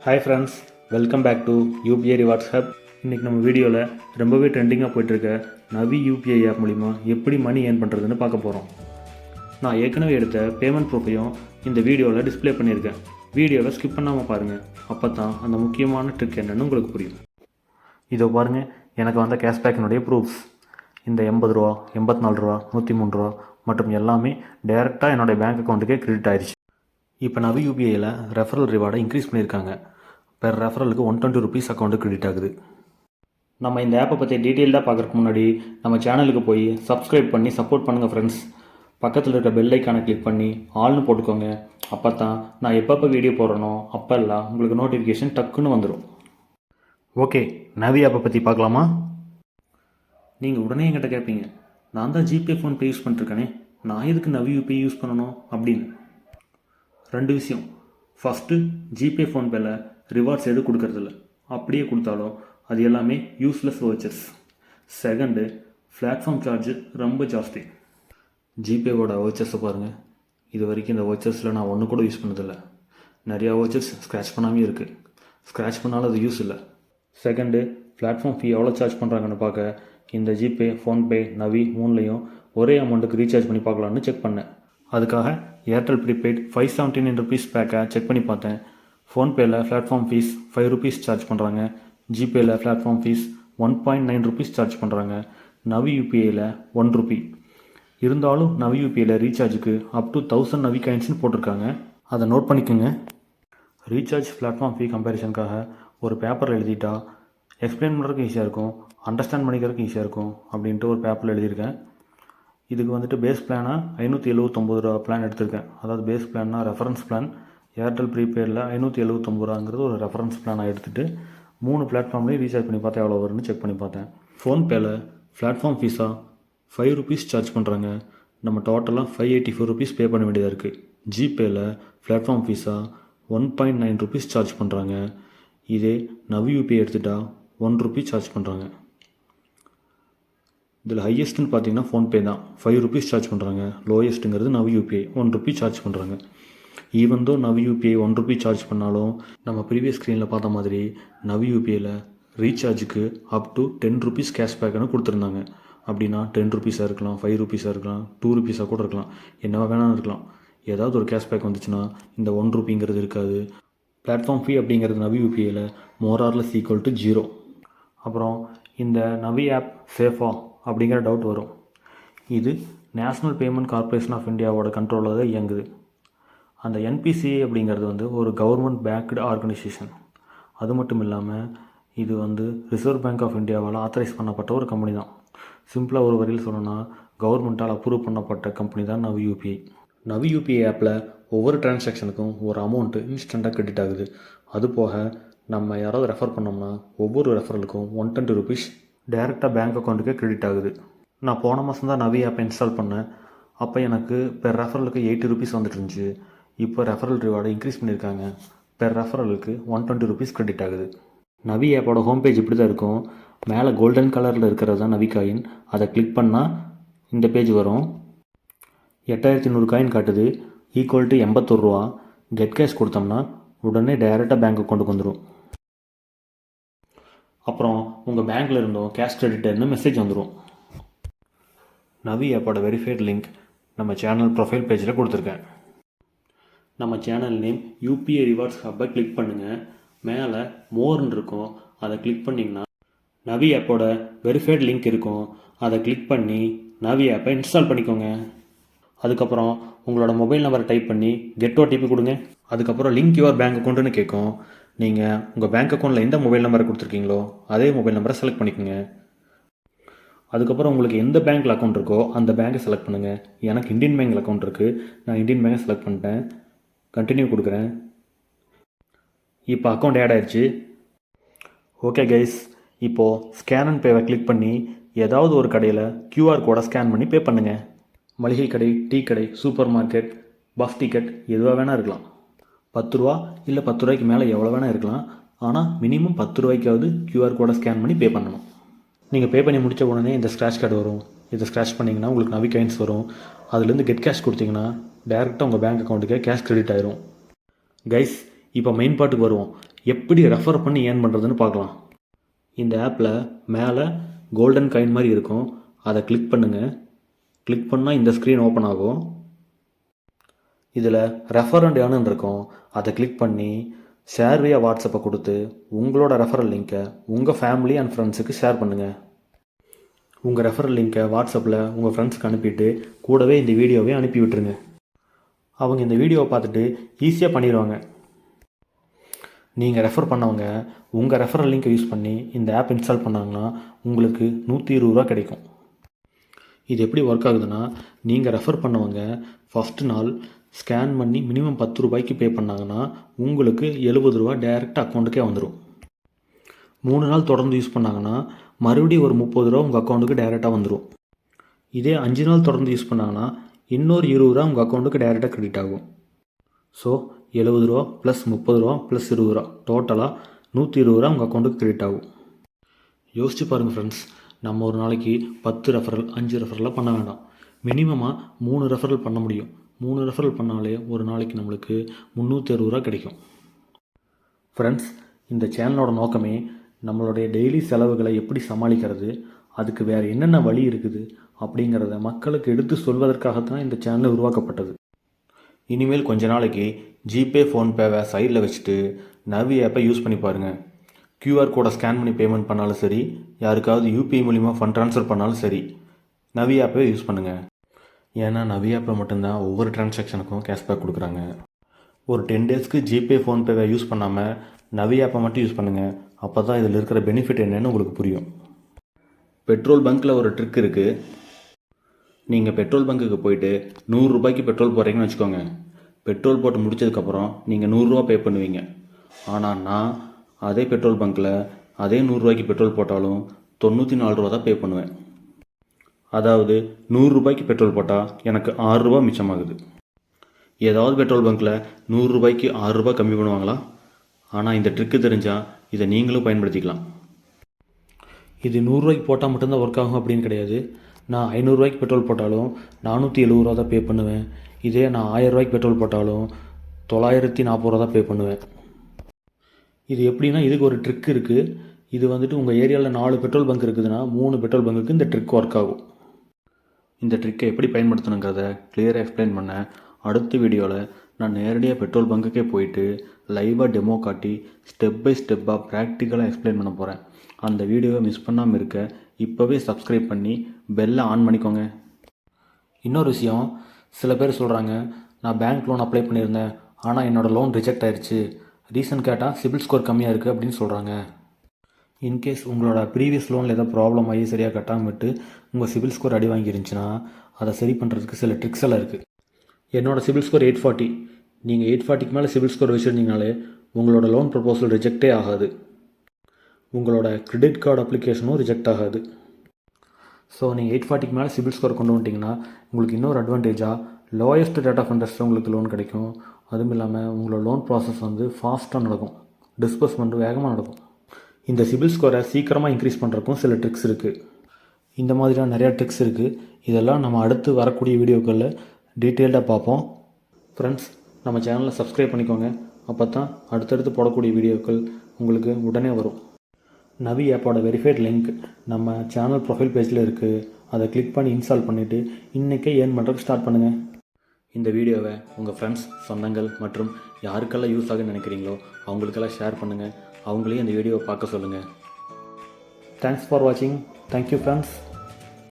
Hi friends, welcome back to UPI rewards hub. இன்றைக்கி நம்ம வீடியோவில் ரொம்பவே ட்ரெண்டிங்காக போய்ட்டுருக்க நவி யூபிஐ ஆப் மூலிமா எப்படி மணி ஏர்ன் பண்ணுறதுன்னு பார்க்க போகிறோம். நான் ஏற்கனவே எடுத்த பேமெண்ட் ப்ரூஃபையும் இந்த வீடியோவில் டிஸ்பிளே பண்ணியிருக்கேன். வீடியோவை ஸ்கிப் பண்ணாமல் பாருங்கள், அப்போ தான் அந்த முக்கியமான ட்ரிக் என்னென்னு உங்களுக்கு புரியும். இதோ பாருங்கள், எனக்கு வந்த கேஷ்பேக்கினுடைய ப்ரூஃப்ஸ். இந்த 80 ரூபா, 84 ரூபா, 103 ரூபா மற்றும் எல்லாமே டேரெக்டாக என்னுடைய பேங்க் அக்கௌண்ட்டுக்கே கிரெடிட் ஆயிடுச்சு. இப்போ நவி யூபிஐயில் ரெஃபரல் ரிவார்டை இன்க்ரீஸ் பண்ணியிருக்காங்க. பெர் ரெஃபரலுக்கு 120 ருபீஸ் அக்கௌண்ட்டு கிரெடிட் ஆகுது. நம்ம இந்த ஆப்பை பற்றி டீட்டெயில்டாக பார்க்குறதுக்கு முன்னாடி நம்ம சேனலுக்கு போய் சப்ஸ்கிரைப் பண்ணி சப்போர்ட் பண்ணுங்கள் ஃப்ரெண்ட்ஸ். பக்கத்தில் இருக்க பெல் ஐக்கானை கிளிக் பண்ணி ஆல்னு போட்டுக்கோங்க. அப்போ தான் நான் எப்பப்போ வீடியோ போடுறனோ அப்போல்லாம் உங்களுக்கு நோட்டிஃபிகேஷன் டக்குன்னு வந்துடும். ஓகே, நவி ஆப்பை பற்றி பார்க்கலாமா? நீங்கள் உடனே என்கிட்ட கேட்பீங்க, நான் தான் ஜிபே ஃபோன்பே யூஸ் பண்ணிட்டுருக்கேனே, நான் எதுக்கு நவி யூபிஐ யூஸ் பண்ணணும் அப்படின்னு. ரெண்டு விஷயம். ஃபஸ்ட்டு, ஜிபே ஃபோன்பேல ரிவார்ட்ஸ் எதுவும் கொடுக்கறதில்ல. அப்படியே கொடுத்தாலும் அது எல்லாமே useless vouchers. Second, platform charge ரொம்ப ஜாஸ்தி. ஜிபேவோட வவுச்சர்ஸை பாருங்கள். இது வரைக்கும் இந்த வவுச்சர்ஸில் நான் ஒன்று கூட யூஸ் பண்ணதில்லை. நிறையா வவுச்சர்ஸ் ஸ்க்ராட்ச் பண்ணாமே இருக்குது. ஸ்க்ராட்ச் பண்ணாலும் அது யூஸ் இல்லை. செகண்டு, பிளாட்ஃபார்ம் ஃபீ எவ்வளோ சார்ஜ் பண்ணுறாங்கன்னு பார்க்க இந்த ஜிபே, ஃபோன்பே, நவி மூணுலேயும் ஒரே அமௌண்ட்டுக்கு ரீசார்ஜ் பண்ணி பார்க்கலான்னு செக் பண்ணேன். அதுக்காக ஏர்டெல் ப்ரீபெய்ட் 579 ருபீஸ் பேக்கை செக் பண்ணி பார்த்தேன். ஃபோன்பேயில் பிளாட்ஃபார்ம் ஃபீஸ் 5 ருபீஸ் சார்ஜ் பண்ணுறாங்க. ஜிபேயில் பிளாட்ஃபார்ம் ஃபீஸ் 1.9 ருபீஸ் சார்ஜ் பண்ணுறாங்க. நவி யூபிஐயில் 1 ருபி. இருந்தாலும் நவி யூபிஐயில் ரீசார்ஜுக்கு அப் டு 1000 நவி காயின்ஸ்னு போட்டிருக்காங்க. அதை நோட் பண்ணிக்கோங்க. ரீசார்ஜ் பிளாட்ஃபார்ம் ஃபீ கம்பேரிசனுக்காக ஒரு பேப்பரில் எழுதிட்டா எக்ஸ்பிளைன் பண்ணுறதுக்கு ஈஸியாக இருக்கும், அண்டர்ஸ்டாண்ட் பண்ணிக்கிறதுக்கு ஈஸியாக இருக்கும் அப்படின்ட்டு ஒரு பேப்பரில் எழுதியிருக்கேன். இதுக்கு வந்துட்டு பேஸ் பிளானாக 579 ரூபா பிளான் எடுத்திருக்கேன். அதாவது பேஸ் பிளான்னா ரெஃபரன்ஸ் பிளான். ஏர்டெல் ப்ரீபெய்டில் 579 ரூபாங்கிறது ஒரு ரெஃபரன்ஸ் பிளானாக எடுத்துகிட்டு 3 பிளாட்ஃபார்ம்லேயும் ரீசார்ஜ் பண்ணி பார்த்தா எவ்வளோ வரும்னு செக் பண்ணி பார்த்தேன். ஃபோன்பேயில் பிளாட்ஃபார்ம் ஃபீஸாக 5 ருபீஸ் சார்ஜ் பண்ணுறாங்க. நம்ம டோட்டலாக 584 ருபீஸ் பே பண்ண வேண்டியதாக இருக்குது. ஜிபேயில் பிளாட்ஃபார்ம் ஃபீஸாக 1.9 ருபீஸ் சார்ஜ் பண்ணுறாங்க. இதே நவி யூபிஐ எடுத்துகிட்டா 1 ருபீ சார்ஜ் பண்ணுறாங்க. இதில் ஹையஸ்ட்டுன்னு பார்த்தீங்கன்னா ஃபோன்பே தான், 5 ருபீஸ் சார்ஜ் பண்ணுறாங்க. லோயஸ்ட்டுங்கிறது நவி யூபிஐ, 1 ருபீ சார்ஜ் பண்ணுறாங்க. ஈவன் தோ நவி யூபிஐ 1 ருபீ சார்ஜ் பண்ணாலும் நம்ம ப்ரீவியஸ் ஸ்க்ரீனில் பார்த்த மாதிரி நவி யூபிஐயில் ரீசார்ஜுக்கு அப் டு 10 ருபீஸ் கேஷ்பேக்குன்னு கொடுத்துருந்தாங்க. அப்படின்னா 10 ருபீஸாக இருக்கலாம், 5 ருபீஸாக இருக்கலாம், 2 ருபீஸாக கூட இருக்கலாம், என்னவா வேணாலும் இருக்கலாம். ஏதாவது ஒரு கேஷ்பேக் வந்துச்சுன்னா இந்த 1 ருபீங்கிறது இருக்காது. பிளாட்ஃபார்ம் ஃபீ அப்படிங்கிறது நவி யூபிஐயில் மோரார்லெஸ் ஈக்குவல் டு 0. அப்புறம் இந்த நவி ஆப் சேஃபா அப்படிங்கிற டவுட் வரும். இது நேஷ்னல் பேமெண்ட் கார்ப்பரேஷன் ஆஃப் இந்தியாவோட கண்ட்ரோலில் தான் இயங்குது. அந்த என்பிசிஐ அப்படிங்கிறது வந்து ஒரு கவர்மெண்ட் பேக்டு ஆர்கனைசேஷன். அது மட்டும் இல்லாமல் இது வந்து ரிசர்வ் பேங்க் ஆஃப் இந்தியாவால் ஆத்தரைஸ் பண்ணப்பட்ட ஒரு கம்பெனி தான். சிம்பிளாக ஒரு வரியில் சொல்லணும்னா கவர்மெண்ட்டால் அப்ரூவ் பண்ணப்பட்ட கம்பெனி தான் நவி யூபிஐ. நவி யூபிஐ ஆப்பில் ஒவ்வொரு டிரான்சாக்ஷனுக்கும் ஒரு அமௌண்ட்டு இன்ஸ்டண்ட்டாக கிரெடிட் ஆகுது. அது போக நம்ம யாராவது ரெஃபர் பண்ணோம்னா ஒவ்வொரு ரெஃபரலுக்கும் 120 ருபீஸ் டேரெக்டாக பேங்க் அக்கௌண்ட்டுக்கே கிரெடிட் ஆகுது. நான் போன மாதம் தான் நவி ஆப்பை இன்ஸ்டால் பண்ணேன். அப்போ எனக்கு பெர் ரெஃபரலுக்கு 80 ருபீஸ் வந்துட்டு இருந்துச்சு. இப்போ ரெஃபரல் ரிவார்டை இன்க்ரீஸ் பண்ணியிருக்காங்க. பெர் ரெஃபரலுக்கு 120 ருபீஸ் கிரெடிட் ஆகுது. நவி ஆப்போட ஹோம் பேஜ் இப்படி தான் இருக்கும். மேலே கோல்டன் கலரில் இருக்கிறது தான் நவி காயின். அதை கிளிக் பண்ணால் இந்த பேஜ் வரும். 8100 காயின் காட்டுது, ஈக்குவல் டு 81 ரூபா. கெட் கேஷ் கொடுத்தோம்னா உடனே டைரெக்டாக பேங்க் அக்கௌண்ட்டுக்கு வந்துடும். அப்புறம் உங்கள் பேங்க்கில் இருந்தோம் கேஷ் கிரெடிட்னு மெசேஜ் வந்துடும். நவி ஆப்போட வெரிஃபைட் லிங்க் நம்ம சேனல் ப்ரொஃபைல் பேஜில் கொடுத்துருக்கேன். நம்ம சேனல் நேம் யூபிஐ ரிவார்ட்ஸ் ஹப்பை கிளிக் பண்ணுங்கள். மேலே மோர்னு இருக்கும், அதை கிளிக் பண்ணிங்கன்னா நவி ஆப்போட வெரிஃபைட் லிங்க் இருக்கும். அதை கிளிக் பண்ணி நவி ஆப்பை இன்ஸ்டால் பண்ணிக்கோங்க. அதுக்கப்புறம் உங்களோட மொபைல் நம்பரை டைப் பண்ணி கெட் ஓடிபி கொடுங்க. அதுக்கப்புறம் லிங்க் யுவர் பேங்க் அக்கௌண்ட்டுன்னு கேட்கும். நீங்கள் உங்கள் பேங்க் அக்கௌண்ட்டில் எந்த மொபைல் நம்பரை கொடுத்துருக்கீங்களோ அதே மொபைல் நம்பரை செலக்ட் பண்ணிக்கோங்க. அதுக்கப்புறம் உங்களுக்கு எந்த பேங்க்கில் அக்கௌண்ட் இருக்கோ அந்த பேங்க்கை செலக்ட் பண்ணுங்கள். எனக்கு இந்தியன் பேங்க்கில் அக்கௌண்ட் இருக்குது, நான் இந்தியன் பேங்கை செலக்ட் பண்ணிட்டேன். கண்டினியூ கொடுக்குறேன். இப்போ அக்கௌண்ட் ஆட் ஆயிடுச்சு. ஓகே கைஸ், இப்போது ஸ்கேன் அண்ட் பேவை கிளிக் பண்ணி ஏதாவது ஒரு கடையில் கியூஆர் கோடை ஸ்கேன் பண்ணி பே பண்ணுங்கள். மளிகை கடை, டீ கடை, சூப்பர் மார்க்கெட், பஸ் டிக்கெட் எதுவாக வேணால் இருக்கலாம். 10 ரூபா இல்லை 10 ரூபாய்க்கு மேலே எவ்வளோ வேணால் இருக்கலாம். ஆனால் மினிமம் 10 ரூபாய்க்காவது கியூஆர் கோடை ஸ்கேன் பண்ணி பே பண்ணணும். நீங்கள் பே பண்ணி முடித்த உடனே இந்த ஸ்க்ராட்ச் கார்டு வரும். இதை ஸ்க்ராட்ச் பண்ணிங்கன்னா உங்களுக்கு நவி காயின்ஸ் வரும். அதுலேருந்து கெட் கேஷ் கொடுத்தீங்கன்னா டேரெக்டாக உங்கள் பேங்க் அக்கௌண்ட்டுக்கே கேஷ் கிரெடிட் ஆயிரும். கைஸ், இப்போ மெயின் பார்ட்டுக்கு வருவோம். எப்படி ரெஃபர் பண்ணி ஏர்ன் பண்ணுறதுன்னு பார்க்கலாம். இந்த ஆப்பில் மேலே கோல்டன் காயின் மாதிரி இருக்கும், அதை கிளிக் பண்ணுங்கள். கிளிக் பண்ணால் இந்த ஸ்க்ரீன் ஓப்பன் ஆகும். இதில் ரெஃபர் அண்ட் ஏர்ன் இருக்கும், அதை கிளிக் பண்ணி ஷேர் வியா வாட்ஸ்அப்பை கொடுத்து உங்களோட ரெஃபரல் லிங்க்கை உங்கள் ஃபேமிலி அண்ட் ஃப்ரெண்ட்ஸுக்கு ஷேர் பண்ணுங்கள். உங்கள் ரெஃபரல் லிங்க்கை வாட்ஸ்அப்பில் உங்கள் ஃப்ரெண்ட்ஸுக்கு அனுப்பிட்டு கூடவே இந்த வீடியோவை அனுப்பி விட்டுருங்க. அவங்க இந்த வீடியோவை பார்த்துட்டு ஈஸியாக பண்ணிடுவாங்க. நீங்கள் ரெஃபர் பண்ணவங்க உங்கள் ரெஃபரல் லிங்க்கை யூஸ் பண்ணி இந்த ஆப் இன்ஸ்டால் பண்ணாங்கன்னா உங்களுக்கு 120 ரூபா கிடைக்கும். இது எப்படி ஒர்க் ஆகுதுன்னா, நீங்கள் ரெஃபர் பண்ணவங்க ஃபஸ்ட்டு நாள் ஸ்கேன் பண்ணி மினிமம் 10 ரூபாய்க்கு பே பண்ணாங்கன்னா உங்களுக்கு 70 ரூபா டைரெக்ட் அக்கௌண்ட்டுக்கே வந்துடும். 3 நாள் தொடர்ந்து யூஸ் பண்ணாங்கன்னா மறுபடியும் ஒரு 30 ரூபா உங்கள் அக்கௌண்ட்டுக்கு டைரெக்டாக வந்துடும். இதே 5 நாள் தொடர்ந்து யூஸ் பண்ணாங்கன்னா இன்னொரு 20 ரூபா உங்கள் அக்கௌண்ட்டுக்கு டைரெக்டாக கிரெடிட் ஆகும். ஸோ 70 ரூபா ப்ளஸ் 30 ரூபா ப்ளஸ் 20 ரூபா டோட்டலாக 120 ரூபா உங்கள் அக்கௌண்ட்டுக்கு கிரெடிட் ஆகும். யோசிச்சு பாருங்கள் ஃப்ரெண்ட்ஸ், நம்ம ஒரு நாளைக்கு 10 ரெஃபரல் 5 ரெஃபரலாக பண்ண வேண்டாம், மினிமமாக 3 ரெஃபரல் பண்ண முடியும். 3 ரெஃபரல் பண்ணாலே ஒரு நாளைக்கு நம்மளுக்கு 360 ரூபா கிடைக்கும். ஃப்ரெண்ட்ஸ், இந்த சேனலோட நோக்கமே நம்மளுடைய டெய்லி செலவுகளை எப்படி சமாளிக்கிறது, அதுக்கு வேறு என்னென்ன வழி இருக்குது அப்படிங்கிறத மக்களுக்கு எடுத்து சொல்வதற்காகத்தான் இந்த சேனல் உருவாக்கப்பட்டது. இனிமேல் கொஞ்ச நாளைக்கு ஜிபே ஃபோன்பேவை சைடில் வச்சுட்டு நவி ஆப்பை யூஸ் பண்ணி பாருங்கள். QR கோடை ஸ்கேன் பண்ணி பேமெண்ட் பண்ணாலும் சரி, யாருக்காவது UPI மூலிமா ஃபண்ட் ட்ரான்ஸ்ஃபர் பண்ணாலும் சரி, நவி ஆப்பை யூஸ் பண்ணுங்கள். ஏன்னா நவி ஆப்பில் மட்டும்தான் ஒவ்வொரு டிரான்சாக்ஷனுக்கும் கேஷ்பேக் கொடுக்குறாங்க. ஒரு 10 டேஸ்க்கு ஜிபே ஃபோன்பேவை யூஸ் பண்ணாமல் நவி ஆப்பை மட்டும் யூஸ் பண்ணுங்கள். அப்போ தான் இதில் இருக்கிற பெனிஃபிட் என்னன்னு உங்களுக்கு புரியும். பெட்ரோல் பங்க்கில் ஒரு ட்ரிக் இருக்குது. நீங்கள் பெட்ரோல் பங்க்குக்கு போயிட்டு 100 ரூபாய்க்கு பெட்ரோல் போடுறீங்கன்னு வச்சுக்கோங்க. பெட்ரோல் போட்டு முடிச்சதுக்கப்புறம் நீங்கள் 100 ரூபா பே பண்ணுவீங்க. ஆனால் நான் அதே பெட்ரோல் பங்க்கில் அதே 100 ரூபாய்க்கு பெட்ரோல் போட்டாலும் 94 ரூபா தான் பே பண்ணுவேன். அதாவது 100 ரூபாய்க்கு பெட்ரோல் போட்டால் எனக்கு 6 ரூபா மிச்சமாகுது. ஏதாவது பெட்ரோல் பங்க்கில் 100 ரூபாய்க்கு 6 ரூபா கம்மி பண்ணுவாங்களா? ஆனால் இந்த ட்ரிக்கு தெரிஞ்சால் இதை நீங்களும் பயன்படுத்திக்கலாம். இது 100 ரூபாய்க்கு போட்டால் மட்டும்தான் ஒர்க் ஆகும் அப்படின்னு கிடையாது. நான் 500 ரூபாய்க்கு பெட்ரோல் போட்டாலும் 470 ரூபா தான் பே பண்ணுவேன். இதே நான் 1000 ரூபாய்க்கு பெட்ரோல் போட்டாலும் 940 ரூபா தான் பே பண்ணுவேன். இது எப்படின்னா, இதுக்கு ஒரு ட்ரிக் இருக்குது. இது வந்துட்டு உங்கள் ஏரியாவில் 4 பெட்ரோல் பங்க் இருக்குதுன்னா 3 பெட்ரோல் பங்குக்கு இந்த ட்ரிக் ஒர்க் ஆகும். இந்த ட்ரிக்கை எப்படி பயன்படுத்தணுங்கிறத கிளியராக எக்ஸ்பிளைன் பண்ண அடுத்த வீடியோவில் நான் நேரடியாக பெட்ரோல் பங்குக்கே போயிட்டு லைவாக டெமோ காட்டி ஸ்டெப் பை ஸ்டெப்பாக ப்ராக்டிக்கலாக எக்ஸ்பிளைன் பண்ண போகிறேன். அந்த வீடியோவை மிஸ் பண்ணாமல் இருக்க இப்போவே சப்ஸ்கிரைப் பண்ணி பெல்லை ஆன் பண்ணிக்கோங்க. இன்னொரு விஷயம், சில பேர் சொல்கிறாங்க, நான் பேங்க் லோன் அப்ளை பண்ணியிருந்தேன் ஆனால் என்னோடய லோன் ரிஜெக்ட் ஆயிடுச்சு, ரீசன் கேட்டால் சிபில் ஸ்கோர் கம்மியாக இருக்குது அப்படின்னு சொல்கிறாங்க. இன்கேஸ் உங்களோட ப்ரீவியஸ் லோனில் ஏதாவது ப்ராப்ளம் ஆகி சரியாக கட்டாமல் விட்டு உங்கள் சிபில் ஸ்கோர் அடி வாங்கிருந்துச்சுன்னா அதை சரி பண்ணுறதுக்கு சில ட்ரிக்ஸ் எல்லாம் இருக்குது. என்னோடய சிபில் ஸ்கோர் 840. நீங்கள் 840க்கு மேலே சிபில் ஸ்கோர் வச்சுருந்தீங்கனாலே உங்களோட லோன் ப்ரொபோசல் ரிஜெக்டே ஆகாது. உங்களோட கிரெடிட் கார்டு அப்ளிகேஷனும் ரிஜெக்ட் ஆகாது. ஸோ நீங்கள் 840க்கு மேலே சிபில் ஸ்கோர் கொண்டு வந்துட்டிங்கன்னா உங்களுக்கு இன்னொரு அட்வான்டேஜாக லோயஸ்ட் ரேட் ஆஃப் இன்ட்ரெஸ்ட்டில் உங்களுக்கு லோன் கிடைக்கும். அதுவும் இல்லாமல் உங்களோட லோன் ப்ராசஸ் வந்து ஃபாஸ்ட்டாக நடக்கும், டிஸ்பர்ஸ்மெண்ட் வேகமாக நடக்கும். இந்த சிபில் ஸ்கோரை சீக்கிரமாக இன்க்ரீஸ் பண்ணுறதுக்கும் சில ட்ரிக்ஸ் இருக்குது. இந்த மாதிரியான நிறையா ட்ரிக்ஸ் இருக்குது. இதெல்லாம் நம்ம அடுத்து வரக்கூடிய வீடியோக்களில் டீட்டெயில்டாக பார்ப்போம். ஃப்ரெண்ட்ஸ், நம்ம சேனலை சப்ஸ்கிரைப் பண்ணிக்கோங்க. அப்போ தான் அடுத்தடுத்து போடக்கூடிய வீடியோக்கள் உங்களுக்கு உடனே வரும். நவி ஆப்போட வெரிஃபைட் லிங்க் நம்ம சேனல் ப்ரொஃபைல் பேஜில் இருக்குது. அதை கிளிக் பண்ணி இன்ஸ்டால் பண்ணிவிட்டு இன்றைக்கே ஏர்ன் பண்ணுறதுக்கு ஸ்டார்ட் பண்ணுங்கள். இந்த வீடியோவை உங்கள் ஃப்ரெண்ட்ஸ், சொந்தங்கள் மற்றும் யாருக்கெல்லாம் யூஸ் ஆகுன்னு நினைக்கிறீங்களோ அவங்களுக்கெல்லாம் ஷேர் பண்ணுங்கள். அவங்களையும் இந்த வீடியோவை பார்க்க சொல்லுங்கள். தேங்க்ஸ் ஃபார் வாட்சிங். Thank you friends.